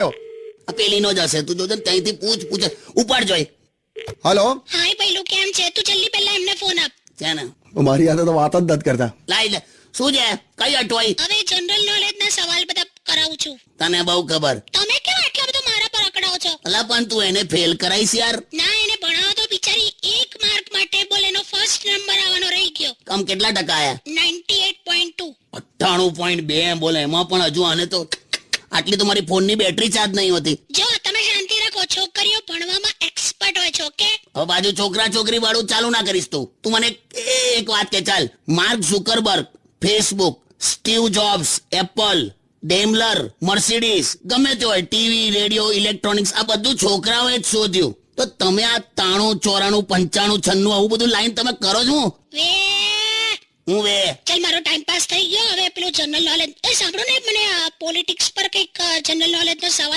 આ પેલી નો જ હશે. તું જોજે ત્યાંથી પૂછ ઉપાડ જોઈ. હલો, હાય પૈલું કેમ છે? તું જલ્દી પહેલા એમને ફોન આપ. છે ને મારી સાથે તો વાત જ નથી કરતા. લાઈ લે. શું છે? કઈ અટવાઈ? હવે જનરલ નોલેજ ના સવાલ બધા કરાવું છું. તને બહુ ખબર. તમે કેમ આટલા બધો મારા પર અકડાવો છો? અલા પણ તું એને ફેલ કરાઈશ યાર. ના, એને ભણાવો તો બિચારી 1 માર્ક માટે બોલ એનો ફર્સ્ટ નંબર આવવાનો રહી ગયો. આમ કેટલા ટકા આયા? 98.2. 98.2 બોલે. એમાં પણ હજુ આને તો આટલી તો મારી ફોનની બેટરી ચાર્જ નહીં હોતી. જો તમે શાંતિ રાખો, છોકરીઓ ભણવામાં એક્સપર્ટ હોય છે. ઓકે, હવે બાજુ છોકરા છોકરી વાળું ચાલુ ના કરીશ તું મને એક વાત કે. ચાલ, Mark Zuckerberg, Facebook, Steve Jobs, Apple, Daimler, Mercedes, ગમે તે હોય, ટીવી, રેડિયો, ઇલેક્ટ્રોનિક્સ, આ બધું છોકરાઓએ જ શોધ્યું. તો તમે આ 93, 94, 95, 96 આવું બધું લાઈન તમે કરો છો? વે હું વે ચાલ, મારો ટાઈમ પાસ થઈ ગયો. હવે પેલું જનરલ નોલેજ સાંભળો ને, મને પોલિટિક્સ પર કંઈક જનરલ નોલેજ નો સવાલ